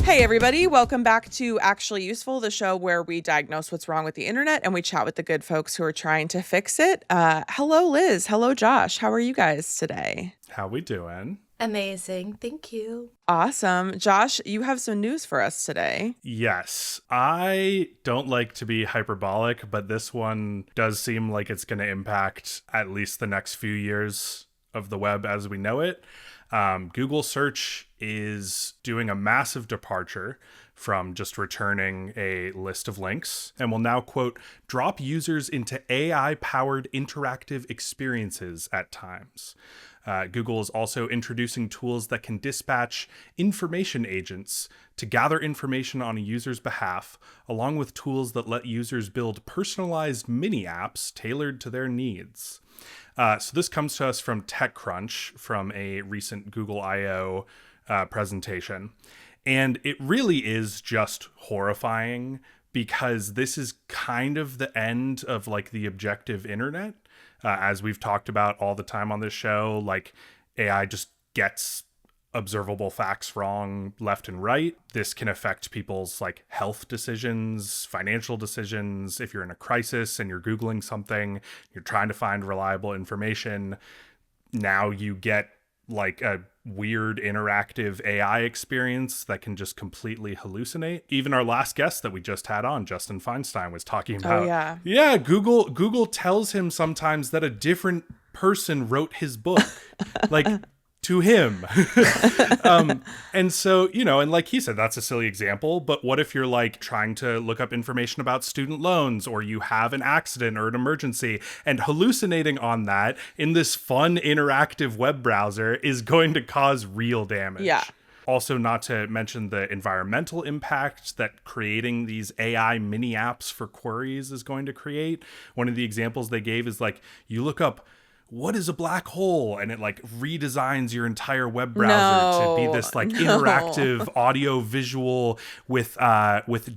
Hey everybody, welcome back to Actually Useful, the show where we diagnose what's wrong with the internet and we chat with the good folks who are trying to fix it. Hello Liz, hello Josh, how are you guys today? How we doing? Amazing, thank you. Awesome. Josh, you have some news for us today. Yes, I don't like to be hyperbolic, but this one does seem like it's going to impact at least the next few years of the web as we know it. Google search is doing a massive departure from just returning a list of links and will now, quote, drop users into AI-powered interactive experiences at times. Google is also introducing tools that can dispatch information agents to gather information on a user's behalf, along with tools that let users build personalized mini apps tailored to their needs. So this comes to us from TechCrunch, from a recent Google I/O presentation. And it really is just horrifying because this is kind of the end of like the objective internet. As we've talked about all the time on this show, like AI just gets observable facts wrong left and right. This can affect people's like health decisions, financial decisions. If you're in a crisis and you're Googling something, you're trying to find reliable information, now you get like a weird interactive AI experience that can just completely hallucinate. Even our last guest that we just had on, Justin Feinstein, was talking about, Google tells him sometimes that a different person wrote his book. Like, to him. And so, and like he said, that's a silly example, but what if you're like trying to look up information about student loans, or you have an accident or an emergency, and hallucinating on that in this fun interactive web browser is going to cause real damage. Yeah. Also, not to mention the environmental impact that creating these AI mini apps for queries is going to create. One of the examples they gave is like, you look up, what is a black hole? And it like redesigns your entire web browser to be this like interactive audio visual with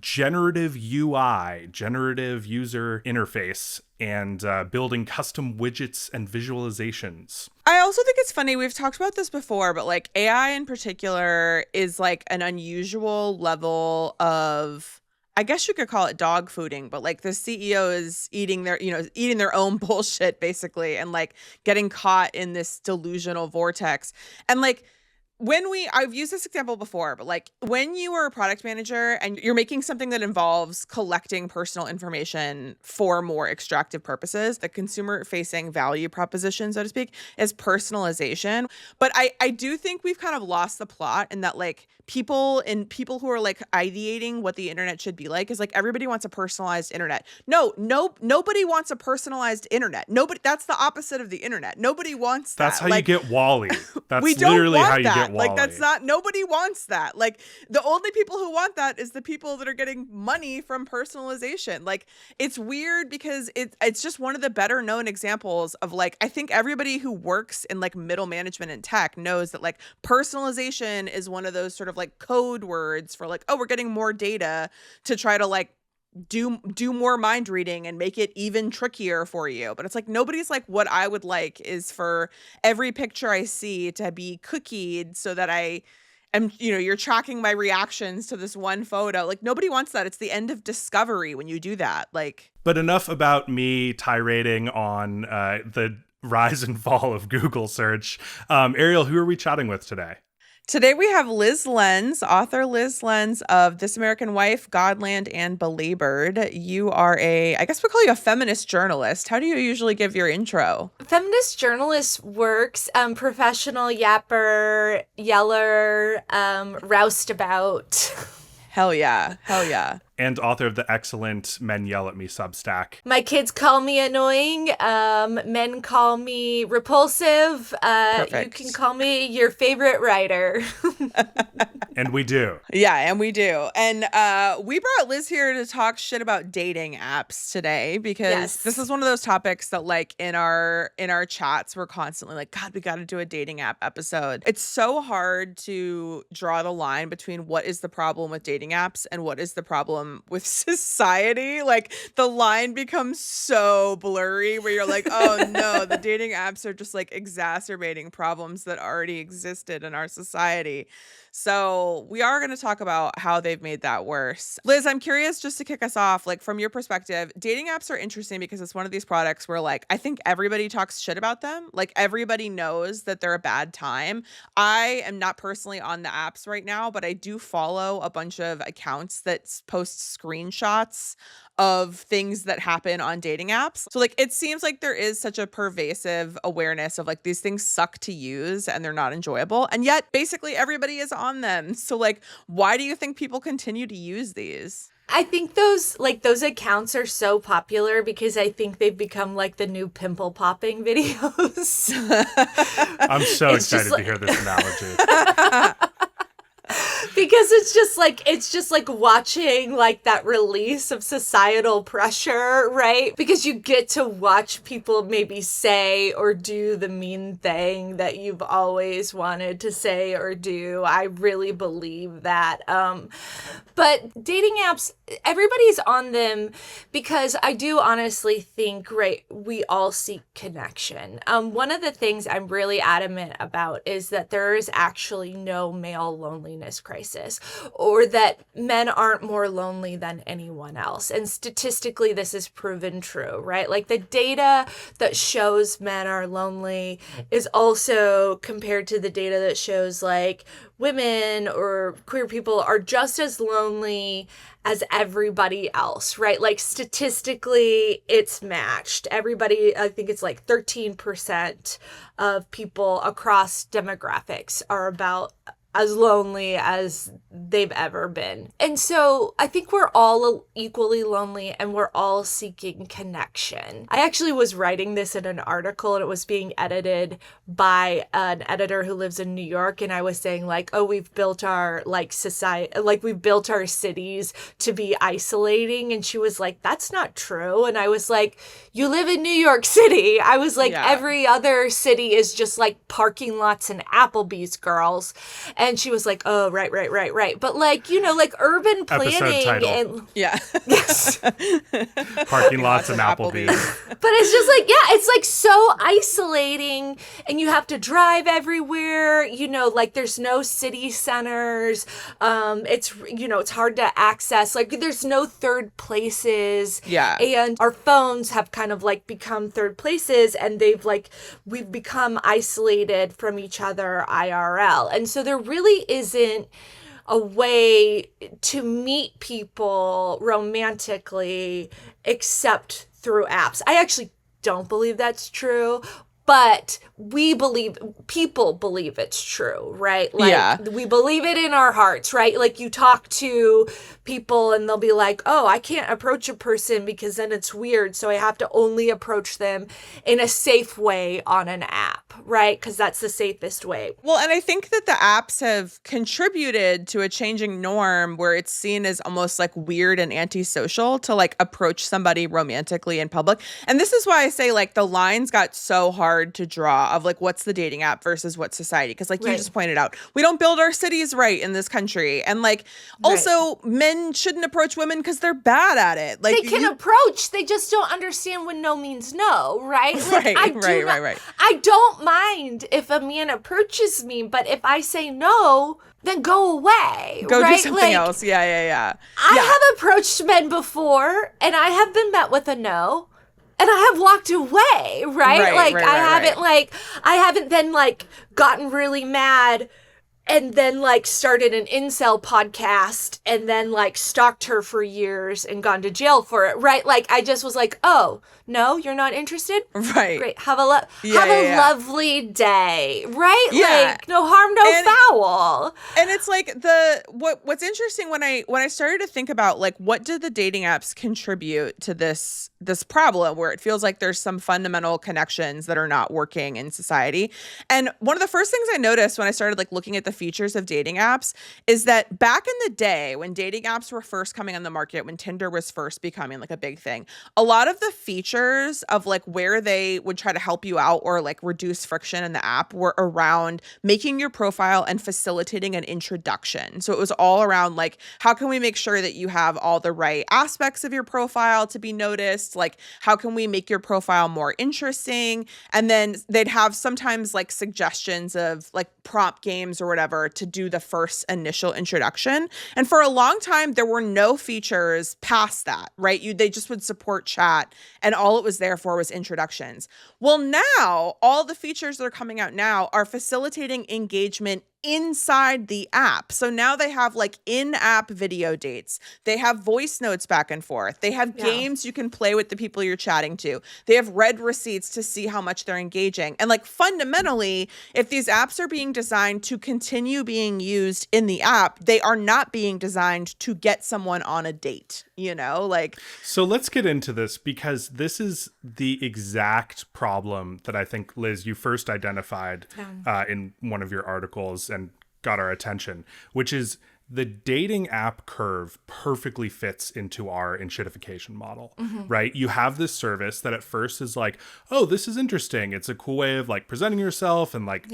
generative UI, generative user interface, and building custom widgets and visualizations. I also think it's funny, we've talked about this before, but like AI in particular is like an unusual level of, I guess you could call it dog fooding, but like the CEO is eating their own bullshit basically, and like getting caught in this delusional vortex. And like I've used this example before, but like when you are a product manager and you're making something that involves collecting personal information for more extractive purposes, the consumer facing value proposition, so to speak, is personalization. But I do think we've kind of lost the plot in that like people who are like ideating what the internet should be like is like everybody wants a personalized internet. Nobody wants a personalized internet. That's the opposite of the internet. Nobody wants that. That's how you get WALL-E. That's literally how you get WALL-E. Like that's not, nobody wants that. Like the only people who want that is the people that are getting money from personalization. Like it's weird because it's just one of the better known examples of like, I think everybody who works in like middle management and tech knows that like personalization is one of those sort of like code words for like, oh, we're getting more data to try to like do more mind reading and make it even trickier for you. But it's like nobody's like, what I would like is for every picture I see to be cookied so that I am, you're tracking my reactions to this one photo. Like nobody wants that. It's the end of discovery when you do that. Like, but enough about me tirading on the rise and fall of Google search. Ariel, who are we chatting with today? Today we have Lyz Lenz, author Lyz Lenz of This American Wife, Godland, and Belabored. You are I guess we call you a feminist journalist. How do you usually give your intro? Feminist journalist works, professional yapper, yeller, roustabout. Hell yeah. And author of the excellent Men Yell at Me Substack. My kids call me annoying. Men call me repulsive. You can call me your favorite writer. And we do. Yeah, and we do. And we brought Lyz here to talk shit about dating apps today because this is one of those topics that like in our chats we're constantly like, God, we got to do a dating app episode. It's so hard to draw the line between what is the problem with dating apps and what is the problem with society. Like the line becomes so blurry where you're like, oh no, the dating apps are just like exacerbating problems that already existed in our society. So we are going to talk about how they've made that worse. Lyz, I'm curious, just to kick us off, like from your perspective, dating apps are interesting because it's one of these products where like, I think everybody talks shit about them. Like everybody knows that they're a bad time. I am not personally on the apps right now, but I do follow a bunch of accounts that post screenshots of things that happen on dating apps. So like it seems like there is such a pervasive awareness of like these things suck to use and they're not enjoyable. And yet basically everybody is on them. So like why do you think people continue to use these? I think those accounts are so popular because I think they've become like the new pimple popping videos. I'm so excited to hear this analogy. Because it's just like watching like that release of societal pressure, right? Because you get to watch people maybe say or do the mean thing that you've always wanted to say or do. I really believe that. But dating apps, everybody's on them because I do honestly think, right, we all seek connection. One of the things I'm really adamant about is that there is actually no male loneliness crisis, or that men aren't more lonely than anyone else. And statistically, this is proven true, right? Like the data that shows men are lonely is also compared to the data that shows like women or queer people are just as lonely as everybody else, right? Like statistically, it's matched. Everybody, I think it's like 13% of people across demographics are about as lonely as they've ever been. And so I think we're all equally lonely and we're all seeking connection. I actually was writing this in an article and it was being edited by an editor who lives in New York. And I was saying like, oh, we've built our like society, like we've built our cities to be isolating. And she was like, that's not true. And I was like, you live in New York City. I was like, every other city is just like parking lots and Applebee's, girls. And she was like, oh, right. But like, you know, like urban planning and yes. Parking lots and Applebee's. But it's just like, yeah, it's like so isolating and you have to drive everywhere, you know, like there's no city centers. It's, you know, it's hard to access. Like there's no third places. Yeah. And our phones have kind of like become third places and we've become isolated from each other IRL. And so there really isn't a way to meet people romantically except through apps. I actually don't believe that's true, but people believe it's true, right? Like we believe it in our hearts, right? Like you talk to people and they'll be like, oh, I can't approach a person because then it's weird. So I have to only approach them in a safe way on an app, right? Because that's the safest way. Well, and I think that the apps have contributed to a changing norm where it's seen as almost like weird and antisocial to like approach somebody romantically in public. And this is why I say like the lines got so hard to draw of like what's the dating app versus what's society, because like you just pointed out, we don't build our cities right in this country, and like also men shouldn't approach women because they're bad at it. Like they can approach, they just don't understand when no means no, right? Like, right. I don't mind if a man approaches me, but if I say no, then go away. Go right? do something else. Yeah. I have approached men before and I have been met with a no. And I have walked away, right? I haven't then like gotten really mad and then like started an incel podcast and then like stalked her for years and gone to jail for it, right? Like I just was like, oh, No, you're not interested? Right. Great. Have a lovely day. Right? Yeah. Like, no harm, no foul. And it's like what's interesting when I started to think about like what did the dating apps contribute to this problem where it feels like there's some fundamental connections that are not working in society. And one of the first things I noticed when I started like looking at the features of dating apps is that back in the day when dating apps were first coming on the market, when Tinder was first becoming like a big thing, a lot of the features of like where they would try to help you out or like reduce friction in the app were around making your profile and facilitating an introduction. So it was all around like, how can we make sure that you have all the right aspects of your profile to be noticed? Like, how can we make your profile more interesting? And then they'd have sometimes like suggestions of like prompt games or whatever to do the first initial introduction. And for a long time, there were no features past that, right? They just would support chat and all it was there for was introductions. Well, now all the features that are coming out now are facilitating engagement inside the app. So now they have like in-app video dates. They have voice notes back and forth. They have games you can play with the people you're chatting to. They have read receipts to see how much they're engaging. And like fundamentally, if these apps are being designed to continue being used in the app, they are not being designed to get someone on a date, you know? Like, so let's get into this because this is the exact problem that I think, Liz, you first identified in one of your articles and got our attention, which is the dating app curve perfectly fits into our enshittification model, right? You have this service that at first is like, oh, this is interesting. It's a cool way of like presenting yourself and like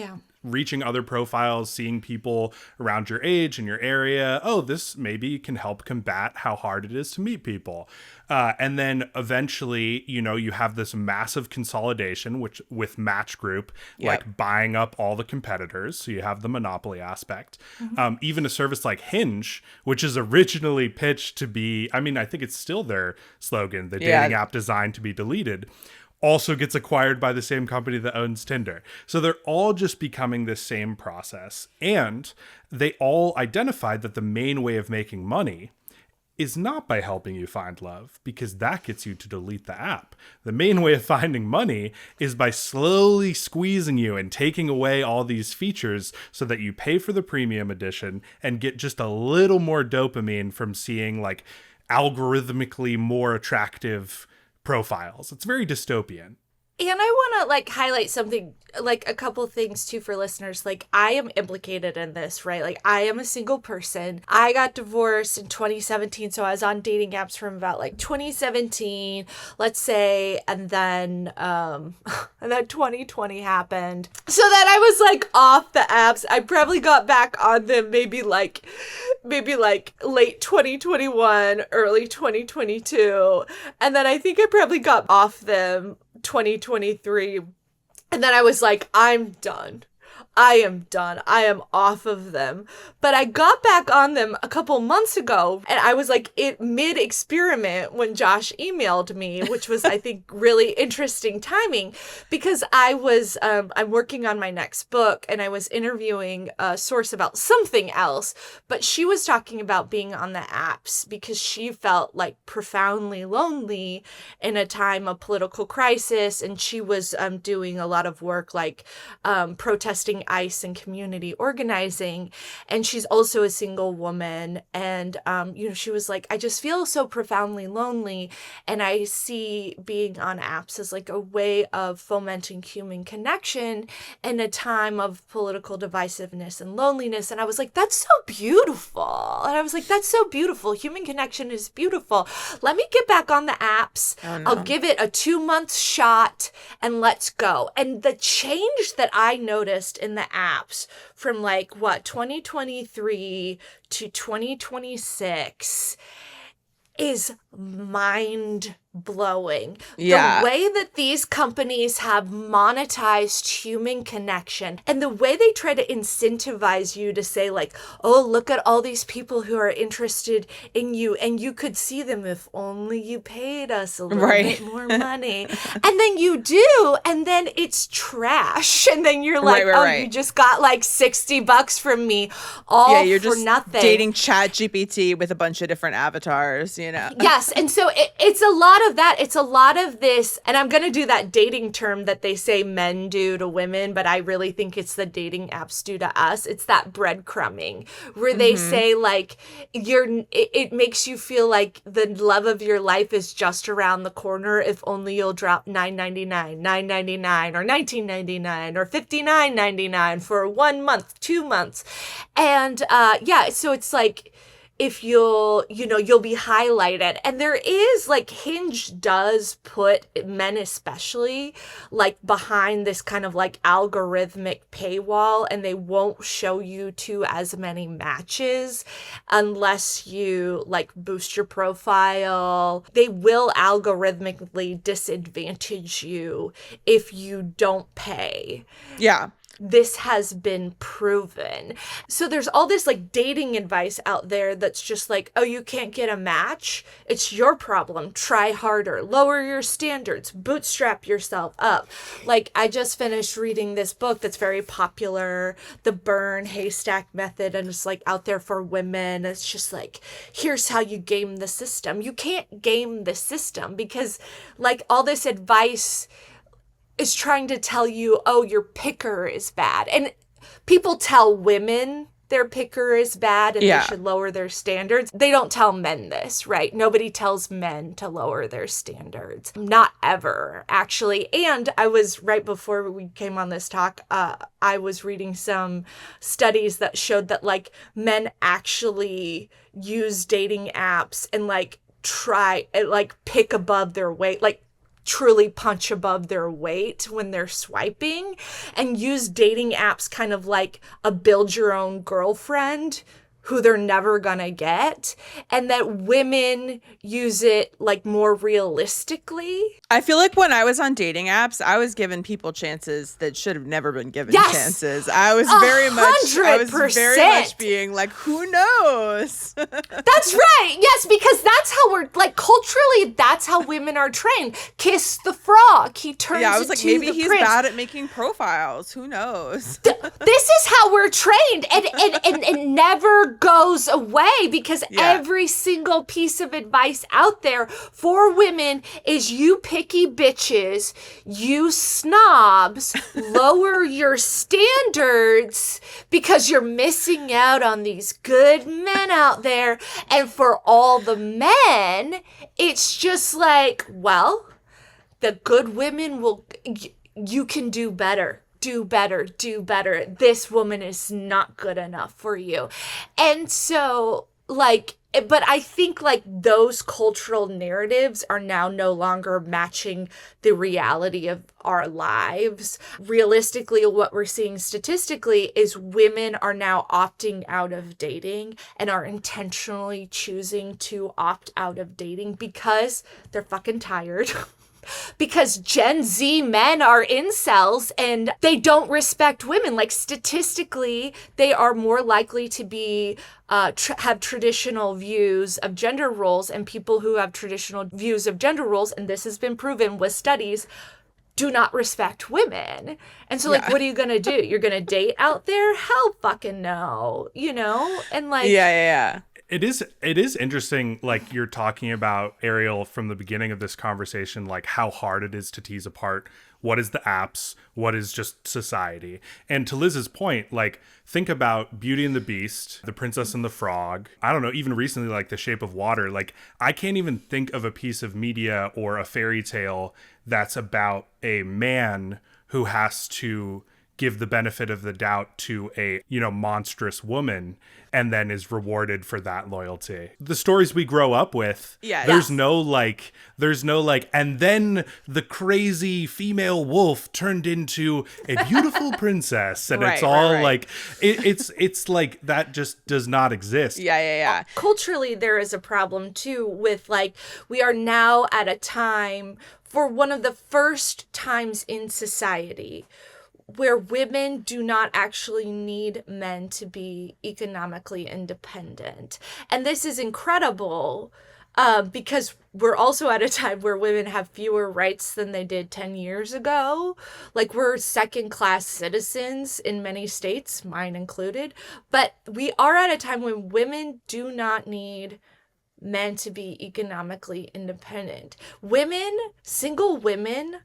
reaching other profiles, seeing people around your age and your area. Oh, this maybe can help combat how hard it is to meet people. And then eventually, you know, you have this massive consolidation, which with Match Group, like buying up all the competitors. So you have the monopoly aspect. Even a service like Hinge, which is originally pitched to be, I mean, I think it's still their slogan, the dating app designed to be deleted, also gets acquired by the same company that owns Tinder. So they're all just becoming this same process. And they all identified that the main way of making money is not by helping you find love, because that gets you to delete the app. The main way of finding money is by slowly squeezing you and taking away all these features so that you pay for the premium edition and get just a little more dopamine from seeing like algorithmically more attractive profiles. It's very dystopian. And I want to like highlight something, like a couple things too for listeners. Like I am implicated in this, right? Like I am a single person. I got divorced in 2017. So I was on dating apps from about like 2017, let's say. And then 2020 happened. So then I was like off the apps. I probably got back on them maybe like late 2021, early 2022. And then I think I probably got off them 2023, and then I was like, I'm done. I am done. I am off of them. But I got back on them a couple months ago, and I was like mid-experiment when Josh emailed me, which was, I think, really interesting timing, because I was, I'm working on my next book, and I was interviewing a source about something else, but she was talking about being on the apps because she felt like profoundly lonely in a time of political crisis, and she was doing a lot of work like protesting ICE and community organizing, and she's also a single woman, and she was like, I just feel so profoundly lonely, and I see being on apps as like a way of fomenting human connection in a time of political divisiveness and loneliness. And I was like, that's so beautiful. And I was like, that's so beautiful. Human connection is beautiful. Let me get back on the apps. Oh, no. I'll give it a 2-month shot and let's go. And the change that I noticed in the apps from 2023 to 2026 is mind-blowing. Yeah. The way that these companies have monetized human connection and the way they try to incentivize you to say like, oh, look at all these people who are interested in you and you could see them if only you paid us a little bit more money. And then you do, and then it's trash. And then you're like, you just got like $60 from me you're for just nothing. Dating ChatGPT with a bunch of different avatars, you know? Yes. And so it's a lot lot of that. It's a lot of this, and I'm going to do that dating term that they say men do to women, but I really think it's the dating apps do to us. It's that breadcrumbing where they say like it makes you feel like the love of your life is just around the corner if only you'll drop $9.99, $9.99, or $19.99, or $59.99 for 1 month, 2 months. And so it's like, if you'll be highlighted. And there is like, Hinge does put men especially like behind this kind of like algorithmic paywall, and they won't show you to as many matches unless you like boost your profile. They will algorithmically disadvantage you if you don't pay. Yeah. This has been proven. So there's all this like dating advice out there that's just like, oh, you can't get a match? It's your problem. Try harder. Lower your standards. Bootstrap yourself up. Like, I just finished reading this book that's very popular, The Burn Haystack Method, and it's like out there for women. It's just like, here's how you game the system. You can't game the system because like all this advice is trying to tell you, oh, your picker is bad. And people tell women their picker is bad and they should lower their standards. They don't tell men this, right? Nobody tells men to lower their standards. Not ever, actually. And I was, right before we came on this talk, I was reading some studies that showed that like men actually use dating apps and like try and like pick above their weight, like truly punch above their weight when they're swiping, and use dating apps kind of like a build your own girlfriend who they're never gonna get, and that women use it like more realistically. I feel like when I was on dating apps, I was giving people chances that should have never been given chances. I was very much being like, who knows? That's right. Yes, because that's how we're like culturally, that's how women are trained. Kiss the frog. He turns into the prince. Yeah, I was like, maybe he's bad at making profiles. Who knows? This is how we're trained, and never goes away, because every single piece of advice out there for women is, you picky bitches, you snobs, lower your standards because you're missing out on these good men out there. And for all the men, it's just like, well, the good women will, you can do better. Do better, do better. This woman is not good enough for you. And so, like, but I think, like, those cultural narratives are now no longer matching the reality of our lives. Realistically, what we're seeing statistically is women are now opting out of dating and are intentionally choosing to opt out of dating because they're fucking tired. Because Gen Z men are incels and they don't respect women. Like, statistically, they are more likely to be have traditional views of gender roles, and people who have traditional views of gender roles, and this has been proven with studies, do not respect women. And so, like, what are you going to do? You're going to date out there? Hell fucking no, you know? And like... Yeah. It is interesting, like, you're talking about, Ariel, from the beginning of this conversation, like how hard it is to tease apart what is the apps, what is just society. And to Liz's point, like, think about Beauty and the Beast, The Princess and the Frog. I don't know, even recently, like The Shape of Water. Like, I can't even think of a piece of media or a fairy tale that's about a man who has to give the benefit of the doubt to a, monstrous woman and then is rewarded for that loyalty. The stories we grow up with, there's no like, and then the crazy female wolf turned into a beautiful princess, and it's all like, it's like, that just does not exist. Yeah. Culturally, there is a problem too with, like, we are now at a time, for one of the first times in society, where women do not actually need men to be economically independent. And this is incredible because we're also at a time where women have fewer rights than they did 10 years ago. Like, we're second-class citizens in many states, mine included. But we are at a time when women do not need men to be economically independent. Single women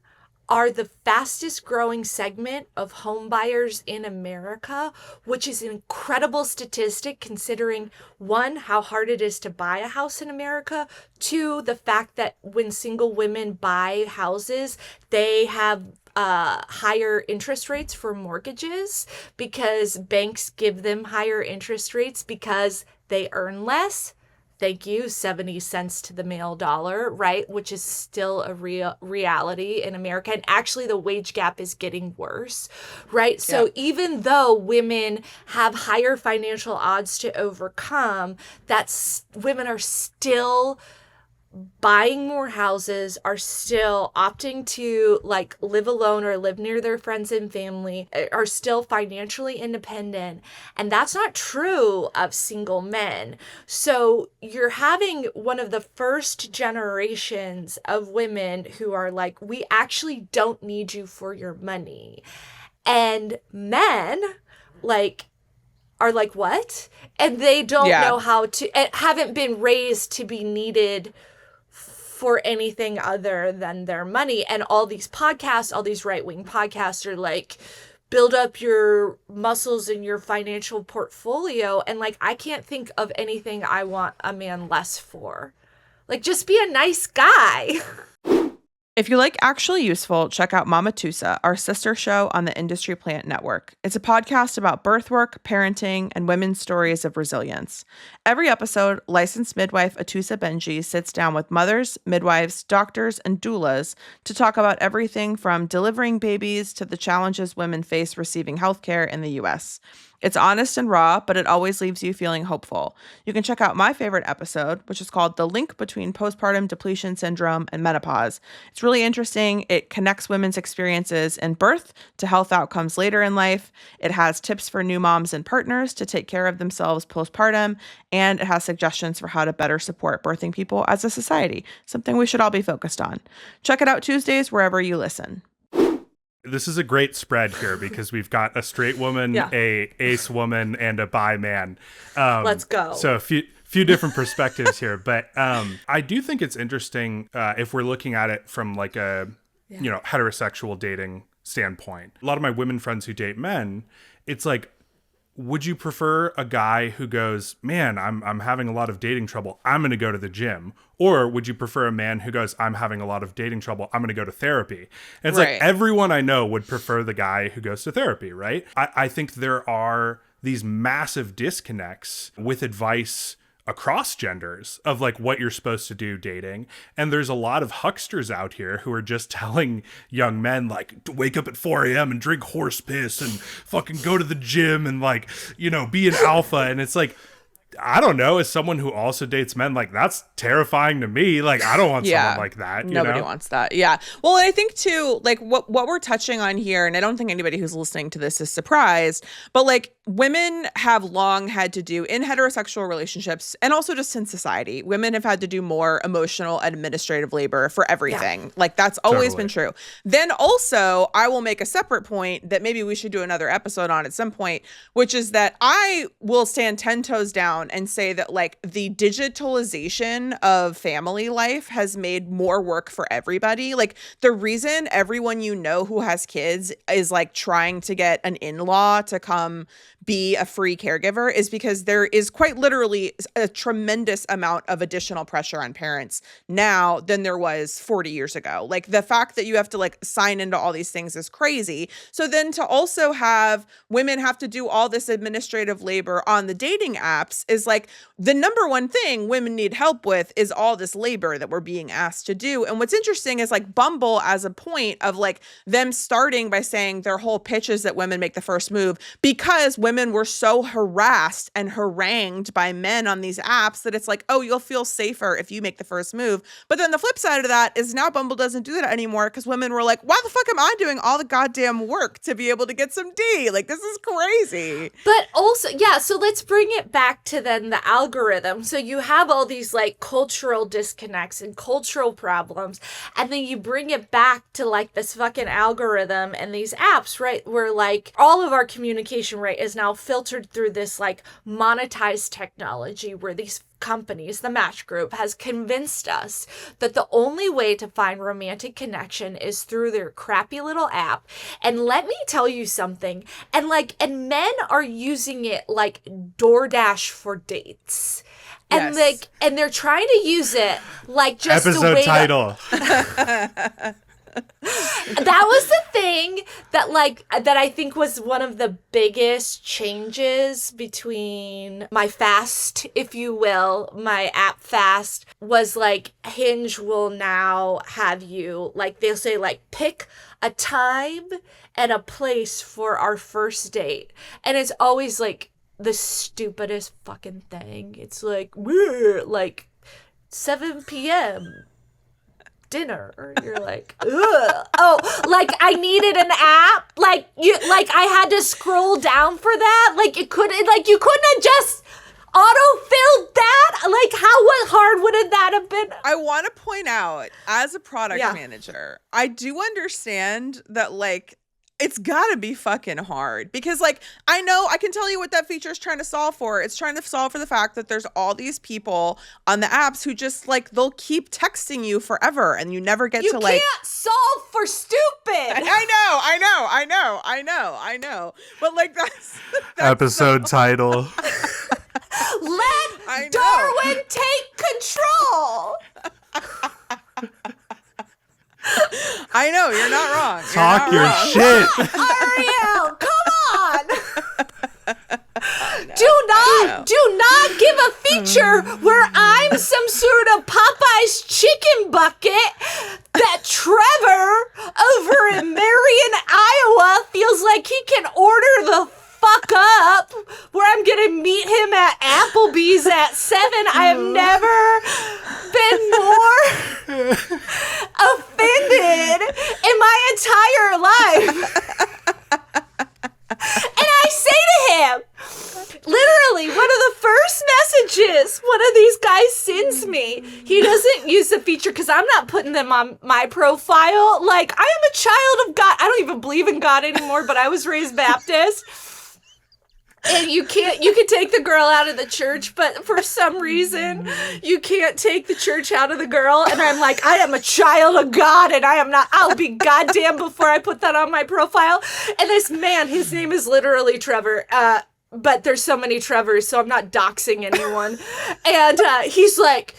are the fastest growing segment of home buyers in America, which is an incredible statistic considering, one, how hard it is to buy a house in America, two, the fact that when single women buy houses, they have higher interest rates for mortgages because banks give them higher interest rates because they earn less. Thank you, 70 cents to the male dollar, right? Which is still a real reality in America. And actually the wage gap is getting worse, right? Yeah. So even though women have higher financial odds to overcome, women are still buying more houses, are still opting to like live alone or live near their friends and family, are still financially independent. And that's not true of single men. So you're having one of the first generations of women who are like, we actually don't need you for your money. And men are like, what? And they don't know how to, haven't been raised to be needed for anything other than their money. And all these podcasts, all these right-wing podcasts are like, build up your muscles in your financial portfolio. And like, I can't think of anything I want a man less for. Like, just be a nice guy. If you like Actually Useful, check out Mama Tusa, our sister show on the Industry Plant Network. It's a podcast about birth work, parenting, and women's stories of resilience. Every episode, licensed midwife Atusa Benji sits down with mothers, midwives, doctors, and doulas to talk about everything from delivering babies to the challenges women face receiving healthcare in the U.S. It's honest and raw, but it always leaves you feeling hopeful. You can check out my favorite episode, which is called The Link Between Postpartum Depletion Syndrome and Menopause. It's really interesting. It connects women's experiences in birth to health outcomes later in life. It has tips for new moms and partners to take care of themselves postpartum, and it has suggestions for how to better support birthing people as a society, something we should all be focused on. Check it out Tuesdays wherever you listen. This is a great spread here because we've got a straight woman, a ace woman, and a bi man. Let's go. So a few different perspectives here, but I do think it's interesting if we're looking at it from like a heterosexual dating standpoint. A lot of my women friends who date men, it's like, would you prefer a guy who goes, man, I'm having a lot of dating trouble, I'm going to go to the gym? Or would you prefer a man who goes, I'm having a lot of dating trouble, I'm going to go to therapy? And it's like everyone I know would prefer the guy who goes to therapy, right? I think there are these massive disconnects with advice across genders of like what you're supposed to do dating. And there's a lot of hucksters out here who are just telling young men like to wake up at 4 a.m. and drink horse piss and fucking go to the gym and like, be an alpha. And it's like, I don't know, as someone who also dates men, like that's terrifying to me. Like I don't want someone like that. Nobody wants that. Yeah. Well, I think too, like what we're touching on here, and I don't think anybody who's listening to this is surprised, but like women have long had to do in heterosexual relationships and also just in society, women have had to do more emotional administrative labor for everything. Yeah. Like that's always been true. Then also I will make a separate point that maybe we should do another episode on at some point, which is that I will stand 10 toes down and say that like the digitalization of family life has made more work for everybody. Like the reason everyone who has kids is like trying to get an in-law to come be a free caregiver is because there is quite literally a tremendous amount of additional pressure on parents now than there was 40 years ago. Like the fact that you have to like sign into all these things is crazy. So then to also have women have to do all this administrative labor on the dating apps is like the number one thing women need help with is all this labor that we're being asked to do. And what's interesting is like Bumble as a point of like them starting by saying their whole pitch is that women make the first move because women were so harassed and harangued by men on these apps that it's like, oh, you'll feel safer if you make the first move. But then the flip side of that is now Bumble doesn't do that anymore because women were like, why the fuck am I doing all the goddamn work to be able to get some D? Like, this is crazy. But also, so let's bring it back to then the algorithm. So you have all these like cultural disconnects and cultural problems, and then you bring it back to like this fucking algorithm and these apps, right? Where like all of our communication, right, is now filtered through this like monetized technology where these companies, the Match Group, has convinced us that the only way to find romantic connection is through their crappy little app. And let me tell you something. And men are using it like DoorDash for dates. And Yes. and they're trying to use it like just a Episode way title. That was the thing that I think was one of the biggest changes between my fast, if you will, my app fast, was like Hinge will now have you, like they'll say like pick a time and a place for our first date. And it's always like the stupidest fucking thing. It's like, we're like 7 p.m. dinner. You're like, ugh. Oh, like I needed an app. Like I had to scroll down for that. You couldn't have just auto-filled that. Like what hard would that have been? I want to point out, as a product manager, I do understand that it's gotta be fucking hard because I can tell you what that feature is trying to solve for. It's trying to solve for the fact that there's all these people on the apps who just they'll keep texting you forever and you never get to You can't solve for stupid. I know. But that's Episode title. Let Darwin take control. I know, you're not wrong. Talk your shit. Ariel, come on. Do not give a feature where I'm some sort of Popeye's chicken bucket that Trevor over in Marion, Iowa feels like he can order the fuck up, where I'm gonna meet him at Applebee's at 7. I have never been more offended in my entire life. And I say to him, literally, one of the first messages one of these guys sends me, he doesn't use the feature because I'm not putting them on my profile. I am a child of God. I don't even believe in God anymore, but I was raised Baptist. And you can take the girl out of the church, but for some reason, you can't take the church out of the girl. And I'm like, I am a child of God, and I'll be goddamn before I put that on my profile. And this man, his name is literally Trevor, but there's so many Trevors, so I'm not doxing anyone. And he's like,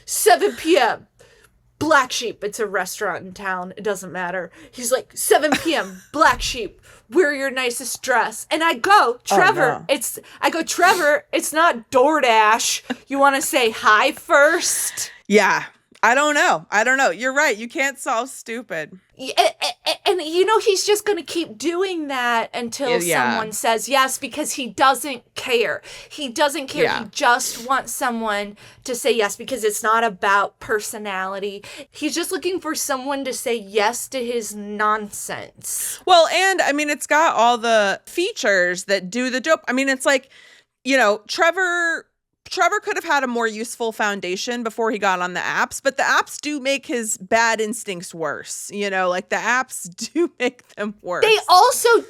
7 p.m., Black Sheep. It's a restaurant in town. It doesn't matter. He's like, 7 p.m., Black Sheep. Wear your nicest dress. And I go, Trevor, Trevor, it's not DoorDash. You want to say hi first? Yeah. I don't know. You're right. You can't solve stupid. And he's just going to keep doing that until someone says yes, because he doesn't care. He doesn't care. Yeah. He just wants someone to say yes, because it's not about personality. He's just looking for someone to say yes to his nonsense. Well, and it's got all the features that do the dope. It's like, Trevor could have had a more useful foundation before he got on the apps, but the apps do make his bad instincts worse. The apps do make them worse. They also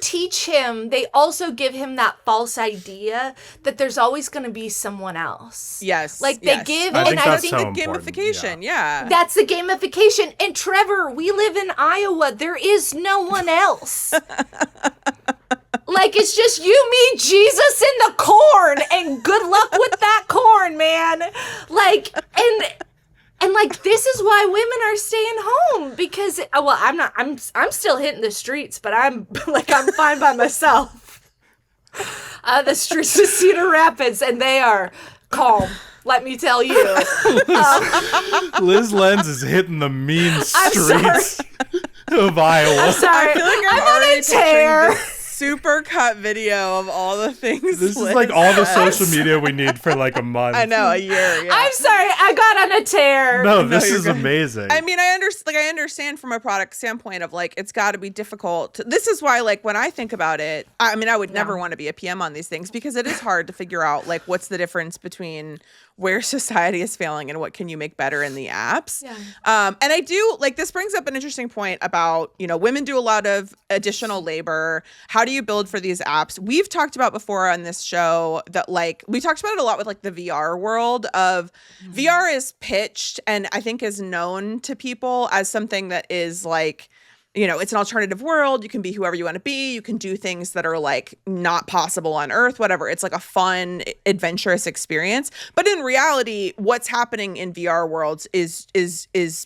give him that false idea that there's always going to be someone else. Yes. They give, I and I think think so the gamification. Yeah. that's the gamification. And Trevor, we live in Iowa. There is no one else. It's just you, me, Jesus, and the corn, and good luck with that corn, man. And this is why women are staying home, because I'm still hitting the streets, but I'm fine by myself. The streets of Cedar Rapids, and they are calm. Let me tell you. Lyz Lenz is hitting the mean streets of Iowa. I'm sorry. I feel like I'm already on a tear. picturing this super cut video of all the things. This Lyz is all the said. social media we need for a month. I know, a year. Yeah. I'm sorry. I got on a tear. No, this you're is good. amazing. I understand from a product standpoint of it's got to be difficult. This is why when I think about it, I would never want to be a PM on these things, because it is hard to figure out what's the difference between where society is failing and what can you make better in the apps. Yeah. And I do like, this brings up an interesting point about, you know, women do a lot of additional labor. How do you build for these apps? We've talked about before on this show that, like, we talked about it a lot with like the VR world of VR is pitched and I think is known to people as something that is like, you know, it's an alternative world. You can be whoever you want to be. You can do things that are like not possible on Earth, whatever. It's like a fun, adventurous experience. But in reality, what's happening in VR worlds is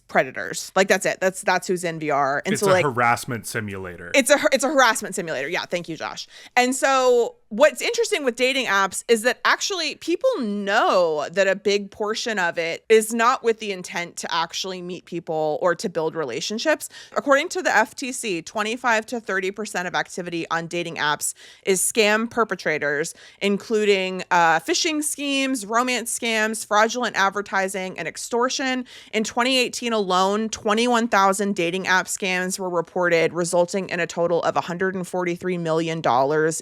predators. Like, that's it. That's who's in VR. And it's so, a like, harassment simulator. It's a harassment simulator. Yeah, thank you, Josh. And so what's interesting with dating apps is that actually people know that a big portion of it is not with the intent to actually meet people or to build relationships. According to the FTC, 25 to 30% of activity on dating apps is scam perpetrators, including phishing schemes, romance scams, fraudulent advertising, and extortion. In 2018 alone, 21,000 dating app scams were reported, resulting in a total of $143 million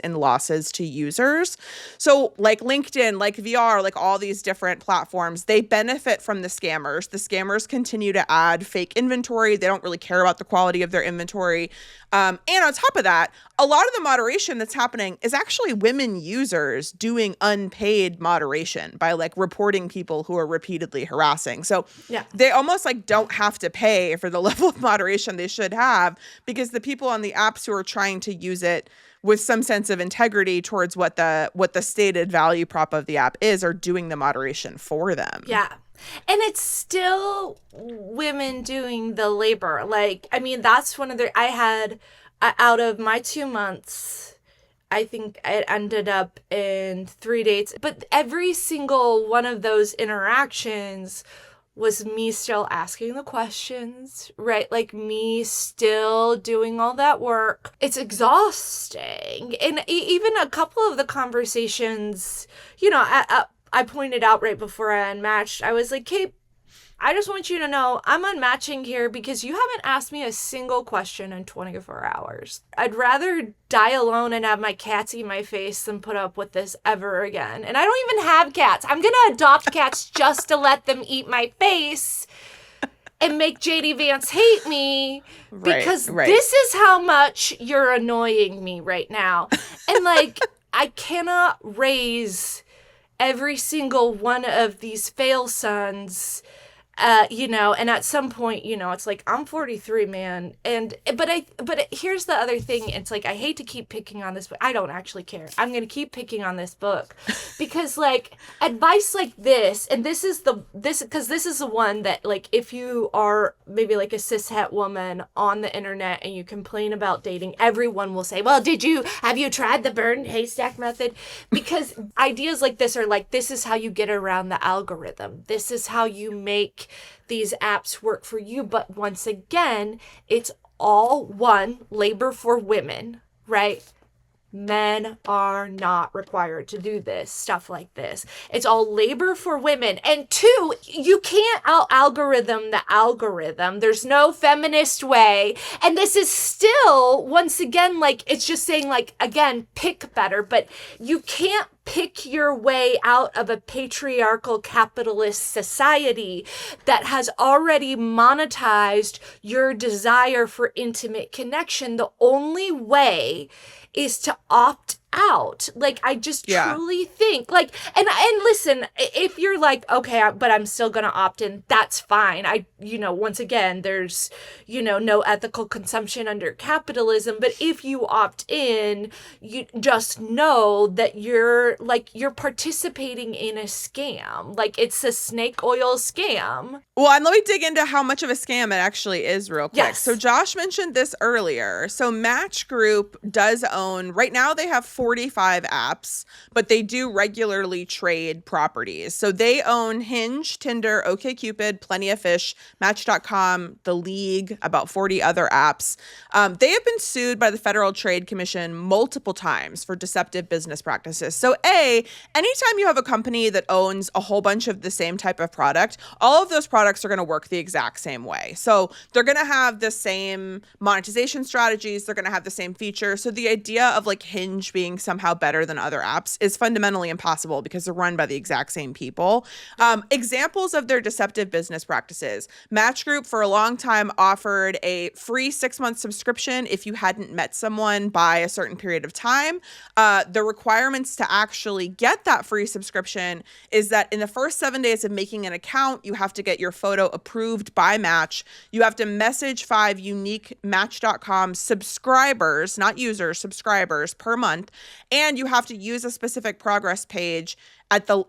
in losses to users. So like LinkedIn, like VR, like all these different platforms, they benefit from the scammers. The scammers continue to add fake inventory. They don't really care about the quality of their inventory. And on top of that, a lot of the moderation that's happening is actually women users doing unpaid moderation by like reporting people who are repeatedly harassing. So they almost like don't have to pay for the level of moderation they should have, because the people on the apps who are trying to use it with some sense of integrity towards what the stated value prop of the app is are doing the moderation for them. Yeah. And it's still women doing the labor. Like, I mean, that's one of the, I had, out of my 2 months, I think it ended up in 3 dates. But every single one of those interactions was me still asking the questions, right? Like me still doing all that work. It's exhausting. And even a couple of the conversations, you know, I pointed out right before I unmatched, I was like, Kate, I just want you to know I'm unmatching here because you haven't asked me a single question in 24 hours. I'd rather die alone and have my cats eat my face than put up with this ever again. And I don't even have cats. I'm going to adopt cats just to let them eat my face and make JD Vance hate me because this is how much you're annoying me right now. And like, I cannot raise every single one of these fail sons, you know, and at some point, you know, it's like, I'm 43, man. But here's the other thing. It's like, I hate to keep picking on this, but I don't actually care. I'm going to keep picking on this book because like advice like this, and this is the one that like, if you are maybe like a cishet woman on the internet and you complain about dating, everyone will say, well, have you tried the burned haystack method? Because ideas like this are like, this is how you get around the algorithm. This is how you make these apps work for you. But once again, it's all one, labor for women, right? Men are not required to do this, stuff like this. It's all labor for women. And two, you can't out-algorithm the algorithm. There's no feminist way. And this is still, once again, like, it's just saying, like, again, pick better. But you can't pick your way out of a patriarchal capitalist society that has already monetized your desire for intimate connection. The only way is to opt out. Like, I just truly think, like, and listen, if you're like, okay, but I'm still gonna opt in, that's fine. Once again, there's, no ethical consumption under capitalism, but if you opt in, you just know that you're participating in a scam. Like, it's a snake oil scam. Well, and let me dig into how much of a scam it actually is real quick. Yes. So Josh mentioned this earlier. So Match Group does own, right now they have 45 apps, but they do regularly trade properties. So they own Hinge, Tinder, OkCupid, Plenty of Fish, Match.com, The League, about 40 other apps. They have been sued by the Federal Trade Commission multiple times for deceptive business practices. So anytime you have a company that owns a whole bunch of the same type of product, all of those products are going to work the exact same way. So they're going to have the same monetization strategies. They're going to have the same features. So the idea of like Hinge being working somehow better than other apps is fundamentally impossible because they're run by the exact same people. Examples of their deceptive business practices. Match Group for a long time offered a free 6-month subscription if you hadn't met someone by a certain period of time. The requirements to actually get that free subscription is that in the first 7 days of making an account, you have to get your photo approved by Match. You have to message 5 unique Match.com subscribers, not users, subscribers per month. And you have to use a specific progress page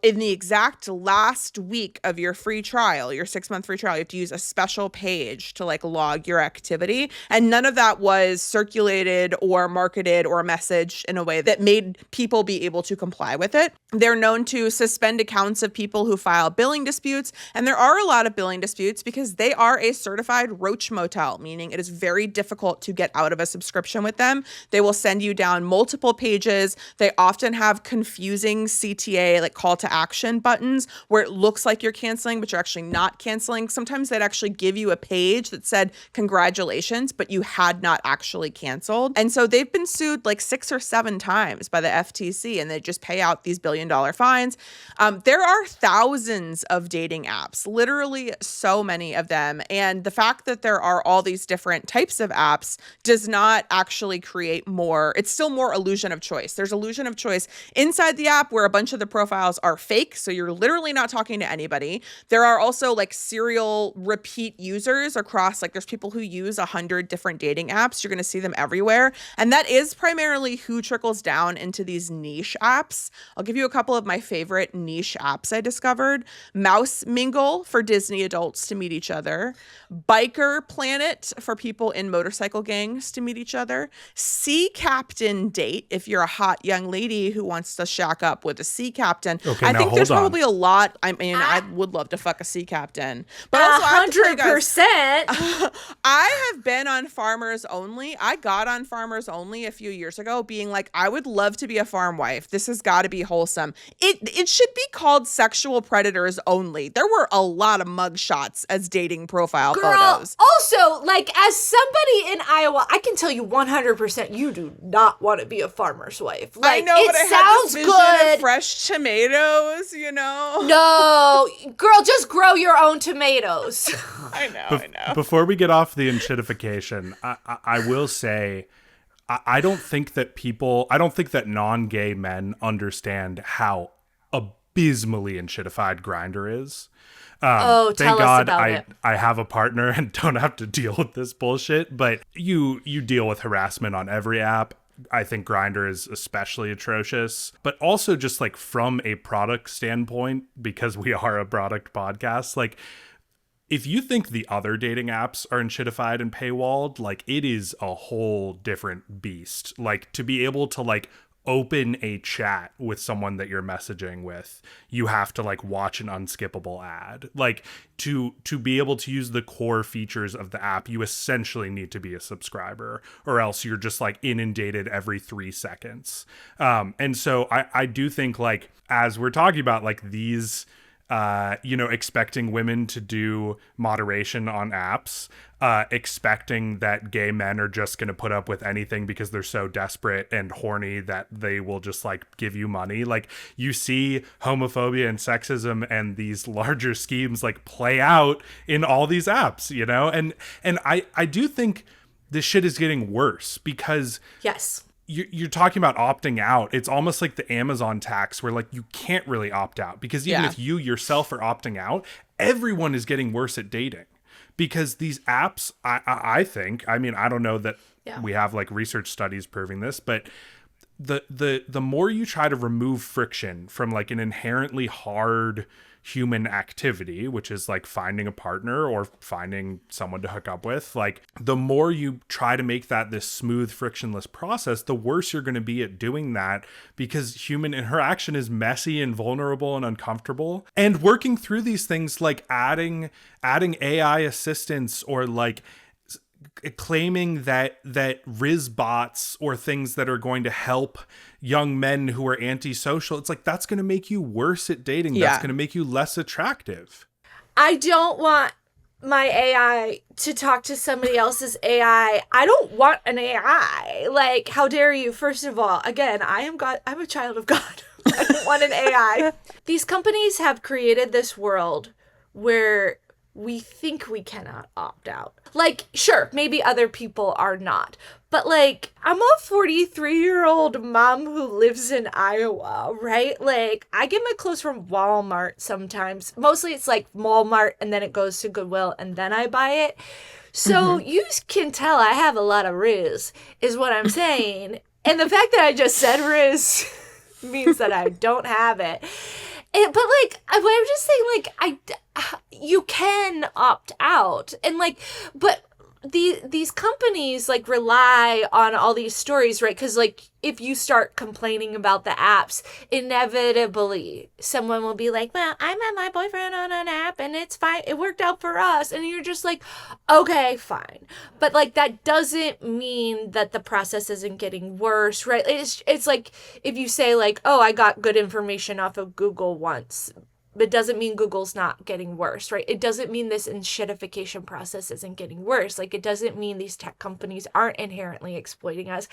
in the exact last week of your free trial, your 6-month free trial. You have to use a special page to like log your activity. And none of that was circulated or marketed or messaged in a way that made people be able to comply with it. They're known to suspend accounts of people who file billing disputes. And there are a lot of billing disputes because they are a certified roach motel, meaning it is very difficult to get out of a subscription with them. They will send you down multiple pages. They often have confusing CTA, like call to action buttons where it looks like you're canceling, but you're actually not canceling. Sometimes they'd actually give you a page that said, congratulations, but you had not actually canceled. And so they've been sued like 6 or 7 times by the FTC, and they just pay out these billion-dollar fines. There are thousands of dating apps, literally so many of them. And the fact that there are all these different types of apps does not actually create more. It's still more illusion of choice. There's illusion of choice inside the app where a bunch of the profiles are fake, so you're literally not talking to anybody. There are also like serial repeat users across, like there's people who use 100 different dating apps. You're going to see them everywhere. And that is primarily who trickles down into these niche apps. I'll give you a couple of my favorite niche apps I discovered. Mouse Mingle for Disney adults to meet each other. Biker Planet for people in motorcycle gangs to meet each other. Sea Captain Date if you're a hot young lady who wants to shack up with a sea captain. Okay, I now think there's hold on. probably a lot. I mean, I would love to fuck a sea captain. But also, I have to tell you guys, 100%. I have been on Farmers Only. I got on Farmers Only a few years ago being like, I would love to be a farm wife. This has got to be wholesome. It should be called Sexual Predators Only. There were a lot of mugshots as dating profile photos. Also, like, as somebody in Iowa, I can tell you 100% you do not want to be a farmer's wife. Like, I know, it but I sounds had this vision good. of fresh tomatoes, you know? No, girl, just grow your own tomatoes. I know. Before we get off the enshittification, I will say, I don't think that non-gay men understand how abysmally enshittified Grindr is. Tell thank us God about it. I have a partner and don't have to deal with this bullshit, but you deal with harassment on every app. I think Grindr is especially atrocious, but also just like from a product standpoint, because we are a product podcast, like if you think the other dating apps are enshittified and paywalled, like it is a whole different beast. Like to be able to like open a chat with someone that you're messaging with, you have to like watch an unskippable ad. Like to be able to use the core features of the app, you essentially need to be a subscriber, or else you're just like inundated every 3 seconds. And so I do think, like, as we're talking about like these expecting women to do moderation on apps, expecting that gay men are just going to put up with anything because they're so desperate and horny that they will just like give you money. Like you see homophobia and sexism and these larger schemes like play out in all these apps, you know? And I do think this shit is getting worse because Yes. you're talking about opting out. It's almost like the Amazon tax where like you can't really opt out, because even if you yourself are opting out, everyone is getting worse at dating because these apps, I think, I mean, I don't know that we have like research studies proving this, but the more you try to remove friction from like an inherently hard human activity, which is like finding a partner or finding someone to hook up with, like the more you try to make that this smooth, frictionless process, the worse you're going to be at doing that, because human interaction is messy and vulnerable and uncomfortable. And working through these things, like adding AI assistance or like claiming that Riz bots or things that are going to help young men who are antisocial, it's like that's going to make you worse at dating. That's going to make you less attractive. I don't want my AI to talk to somebody else's AI. I don't want an AI. Like, how dare you? First of all, again, I'm a child of God. I don't want an AI. These companies have created this world where we think we cannot opt out. Like, sure, maybe other people are not. But, like, I'm a 43-year-old mom who lives in Iowa, right? Like, I get my clothes from Walmart sometimes. Mostly it's, like, Walmart, and then it goes to Goodwill, and then I buy it. So you can tell I have a lot of riz, is what I'm saying. And the fact that I just said riz means that I don't have it. But, like, I'm just saying, like, you can opt out. And, like, but these companies, like, rely on all these stories, right? Because, like, if you start complaining about the apps, inevitably someone will be like, well, I met my boyfriend on an app and it's fine. It worked out for us. And you're just like, okay, fine. But, like, that doesn't mean that the process isn't getting worse, right? It's like if you say, like, oh, I got good information off of Google once. It doesn't mean Google's not getting worse, right? It doesn't mean this enshittification process isn't getting worse. Like, it doesn't mean these tech companies aren't inherently exploiting us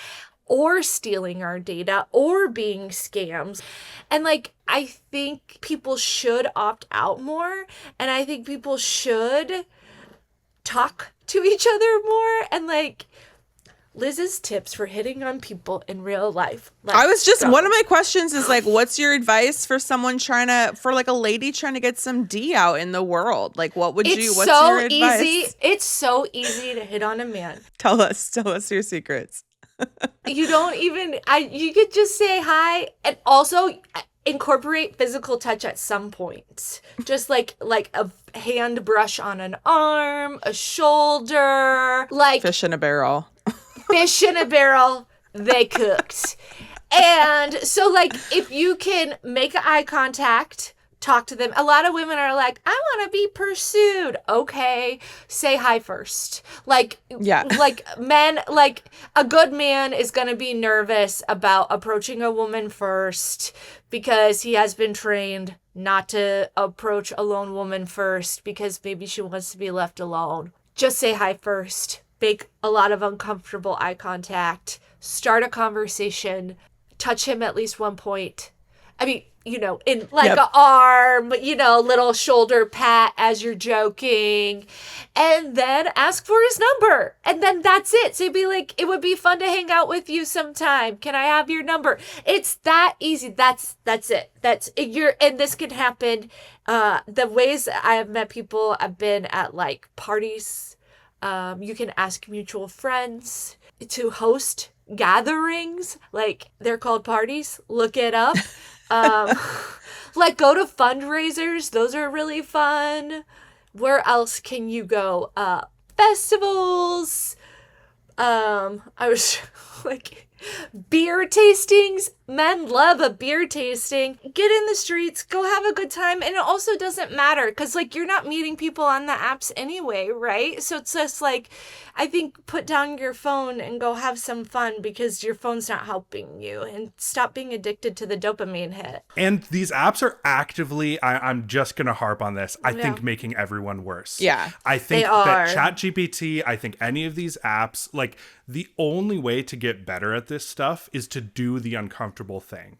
or stealing our data or being scams. And, like, I think people should opt out more. And I think people should talk to each other more. And, like, Liz's tips for hitting on people in real life. One of my questions is, like, what's your advice for someone for like a lady trying to get some D out in the world? Like, what's your advice? It's so easy to hit on a man. Tell us your secrets. You don't even, you could just say hi, and also incorporate physical touch at some point. Just like a hand brush on an arm, a shoulder, like fish in a barrel. Fish in a barrel, they cooked. And so, like, if you can make eye contact, talk to them. A lot of women are like, I want to be pursued. Okay, say hi first. Like, yeah. Like, men, like, a good man is going to be nervous about approaching a woman first because he has been trained not to approach a lone woman first because maybe she wants to be left alone. Just say hi first. Make a lot of uncomfortable eye contact, start a conversation, touch him at least one point. I mean, you know, in like an arm, you know, little shoulder pat as you're joking, and then ask for his number. And then that's it. So you'd be like, it would be fun to hang out with you sometime. Can I have your number? It's that easy. That's it. And this can happen. The ways I have met people, I've been at like parties. You can ask mutual friends to host gatherings. Like, they're called parties. Look it up. Like, go to fundraisers. Those are really fun. Where else can you go? Festivals. I was like, beer tastings. Men love a beer tasting. Get in the streets, go have a good time. And it also doesn't matter because, like, you're not meeting people on the apps anyway, right? So it's just like, I think put down your phone and go have some fun because your phone's not helping you, and stop being addicted to the dopamine hit. And these apps are actively, I'm just going to harp on this, I think making everyone worse. Yeah. I think that ChatGPT, I think any of these apps, like, the only way to get better at this stuff is to do the uncomfortable thing.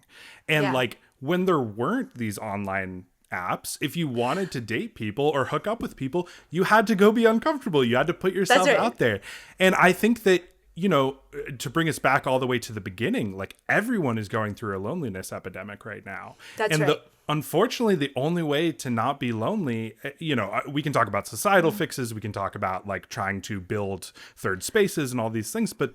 And like, when there weren't these online apps, if you wanted to date people or hook up with people, you had to go be uncomfortable. You had to put yourself out there. And I think that, you know, to bring us back all the way to the beginning, like, everyone is going through a loneliness epidemic right now. Unfortunately, the only way to not be lonely, you know, we can talk about societal fixes, we can talk about like trying to build third spaces and all these things, but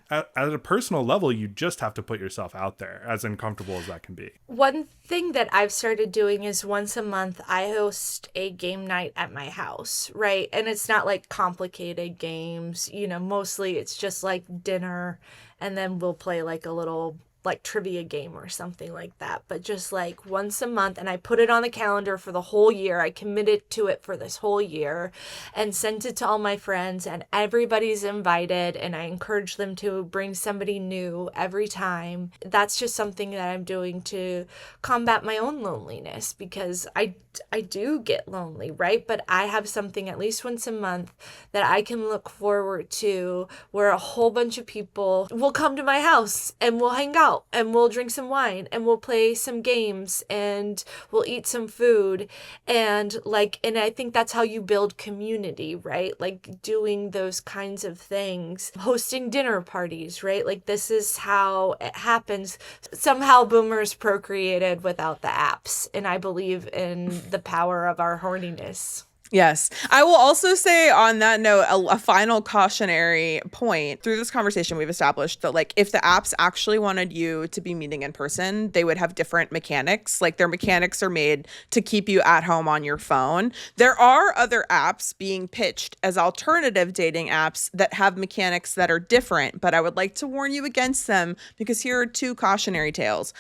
at a personal level, you just have to put yourself out there, as uncomfortable as that can be. One thing that I've started doing is once a month, I host a game night at my house, right? And it's not like complicated games, you know, mostly it's just like dinner, and then we'll play like a little like trivia game or something like that, but just like once a month, and I put it on the calendar for the whole year. I committed to it for this whole year and sent it to all my friends, and everybody's invited, and I encourage them to bring somebody new every time. That's just something that I'm doing to combat my own loneliness, because I do get lonely, right? But I have something at least once a month that I can look forward to, where a whole bunch of people will come to my house and we'll hang out and we'll drink some wine and we'll play some games and we'll eat some food. And I think that's how you build community, right? Like doing those kinds of things, hosting dinner parties, right? Like this is how it happens. Somehow boomers procreated without the apps, and I believe in the power of our horniness. Yes. I will also say on that note, a final cautionary point. Through this conversation, we've established that like if the apps actually wanted you to be meeting in person, they would have different mechanics. Like their mechanics are made to keep you at home on your phone. There are other apps being pitched as alternative dating apps that have mechanics that are different, but I would like to warn you against them because here are two cautionary tales.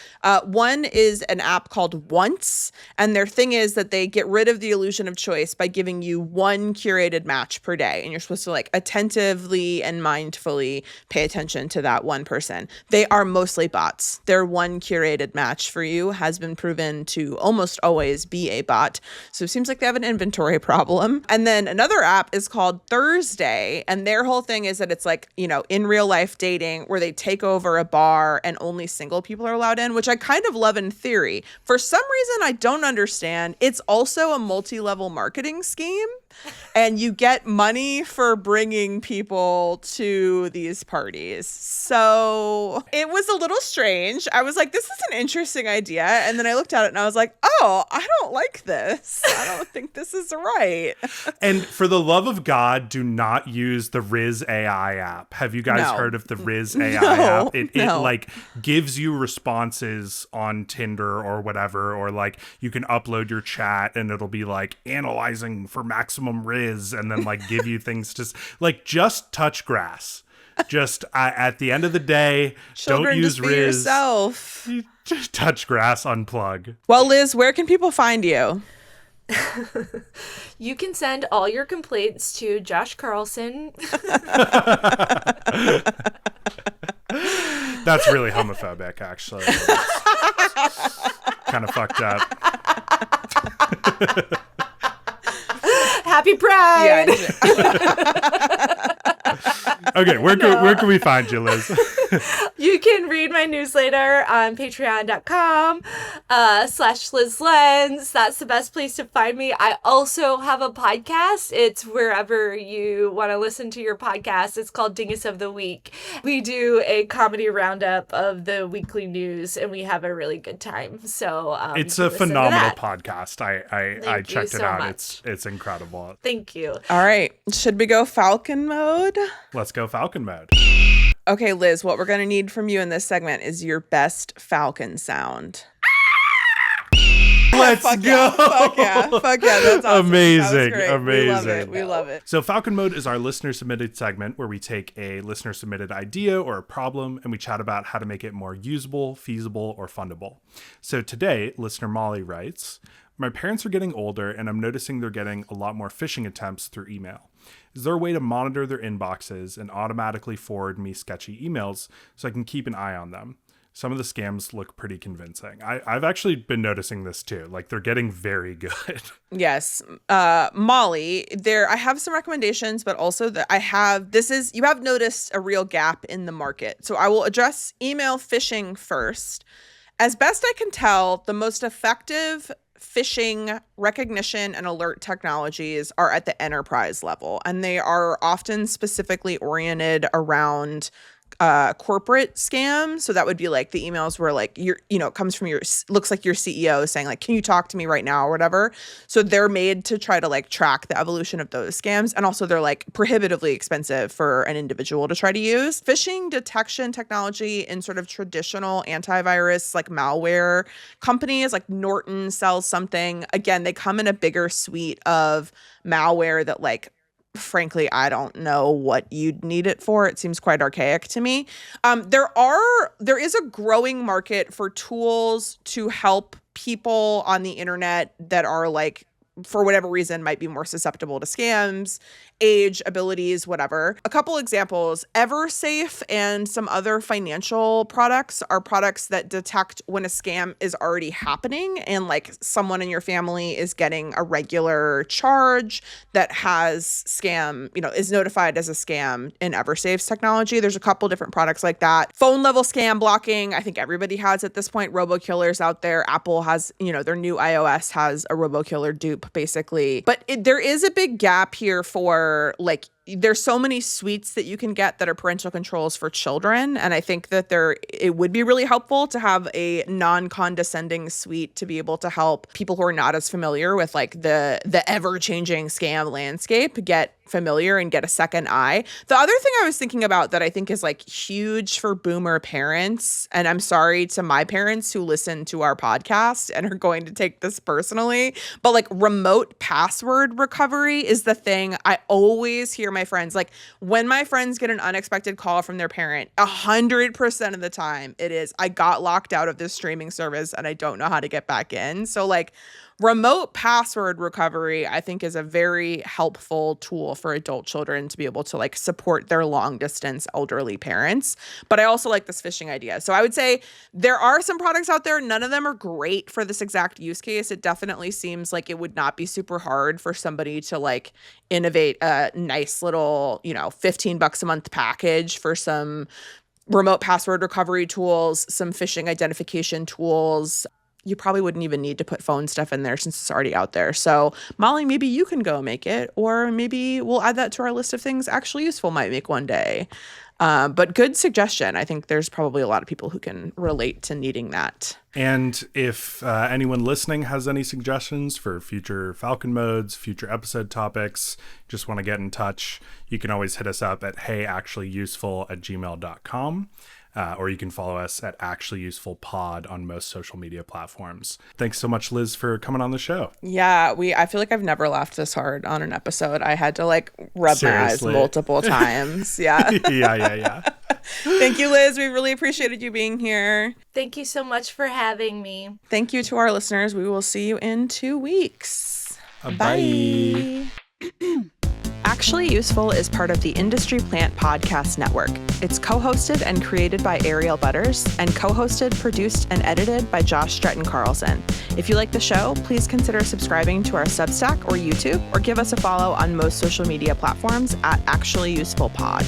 One is an app called Once, and their thing is that they get rid of the illusion of choice by giving you one curated match per day, and you're supposed to like attentively and mindfully pay attention to that one person. They are mostly bots. Their one curated match for you has been proven to almost always be a bot. So it seems like they have an inventory problem. And then another app is called Thursday, and their whole thing is that it's like, you know, in real life dating where they take over a bar and only single people are allowed in, which I kind of love in theory. For some reason I don't understand, it's also a multi-level marketing scheme, and you get money for bringing people to these parties. So it was a little strange. I was like, this is an interesting idea. And then I looked at it and I was like, oh, I don't like this. I don't think this is right. And for the love of God, do not use the Lyz AI app. Have you guys heard of the Lyz AI app? It like gives you responses on Tinder or whatever, or like you can upload your chat and it'll be like analyzing for maximum Riz, and then like give you things to like just touch grass. Just at the end of the day, Children, don't use just be Riz. yourself. Just touch grass, unplug. Well, Lyz, where can people find you? You can send all your complaints to Josh Carlson. That's really homophobic, actually. Kind of fucked up. Happy Pride! Yeah. Okay, where can we find you, Lyz? You can read my newsletter on patreon.com/Lyz Lenz. That's the best place to find me. I also have a podcast. It's wherever you want to listen to your podcast. It's called Dingus of the Week. We do a comedy roundup of the weekly news, and we have a really good time. So it's a phenomenal podcast. I checked it out. Much. It's incredible. Thank you. All right. Should we go Falcon mode? Let's go Falcon mode. Okay, Lyz, what we're going to need from you in this segment is your best Falcon sound. Let's Fuck go. Yeah, fuck yeah. Fuck yeah. That's awesome. Amazing. That was great. Amazing. We love it. So Falcon Mode is our listener submitted segment where we take a listener submitted idea or a problem and we chat about how to make it more usable, feasible, or fundable. So today, listener Molly writes, my parents are getting older and I'm noticing they're getting a lot more phishing attempts through email. Is there a way to monitor their inboxes and automatically forward me sketchy emails so I can keep an eye on them? Some of the scams look pretty convincing. I've actually been noticing this too. Like they're getting very good. Yes. Molly, I have some recommendations, but also you have noticed a real gap in the market. So I will address email phishing first. As best I can tell, the most effective phishing recognition and alert technologies are at the enterprise level, and they are often specifically oriented around corporate scams. So that would be like the emails where like it comes from looks like your CEO saying like, can you talk to me right now or whatever. So they're made to try to like track the evolution of those scams. And also they're like prohibitively expensive for an individual to try to use. Phishing detection technology in sort of traditional antivirus like malware companies like Norton sells something. Again, they come in a bigger suite of malware that like frankly, I don't know what you'd need it for. It seems quite archaic to me. There is a growing market for tools to help people on the internet that are like, for whatever reason, might be more susceptible to scams, age, abilities, whatever. A couple examples: EverSafe and some other financial products are products that detect when a scam is already happening and like someone in your family is getting a regular charge that has scam, is notified as a scam in EverSafe's technology. There's a couple different products like that. Phone level scam blocking, I think everybody has at this point. RoboKillers out there. Apple has, their new iOS has a RoboKiller dupe basically. But there is a big gap here for like, there's so many suites that you can get that are parental controls for children. And I think that it would be really helpful to have a non-condescending suite to be able to help people who are not as familiar with like the ever-changing scam landscape get familiar and get a second eye. The other thing I was thinking about that I think is like huge for boomer parents, and I'm sorry to my parents who listen to our podcast and are going to take this personally, but like remote password recovery is the thing I always hear my friends, like when my friends get an unexpected call from their parent, 100% of the time it is, I got locked out of this streaming service and I don't know how to get back in. So like remote password recovery, I think, is a very helpful tool for adult children to be able to like support their long distance elderly parents. But I also like this phishing idea. So I would say there are some products out there. None of them are great for this exact use case. It definitely seems like it would not be super hard for somebody to like innovate a nice little, $15 a month package for some remote password recovery tools, some phishing identification tools. You probably wouldn't even need to put phone stuff in there since it's already out there. So Molly, maybe you can go make it, or maybe we'll add that to our list of things actually useful might make one day. But good suggestion. I think there's probably a lot of people who can relate to needing that. And if anyone listening has any suggestions for future Falcon modes, future episode topics, just want to get in touch, you can always hit us up at heyactuallyuseful@gmail.com. Or you can follow us at actuallyusefulpod on most social media platforms. Thanks so much, Lyz, for coming on the show. Yeah, I feel like I've never laughed this hard on an episode. I had to like rub Seriously. my eyes multiple times. Yeah. Yeah. Thank you, Lyz. We really appreciated you being here. Thank you so much for having me. Thank you to our listeners. We will see you in 2 weeks. Bye. Actually Useful is part of the Industry Plant Podcast Network. It's co-hosted and created by Ariel Butters and co-hosted, produced, and edited by Josh Stretton Carlson. If you like the show, please consider subscribing to our Substack or YouTube, or give us a follow on most social media platforms at Actually Useful Pod.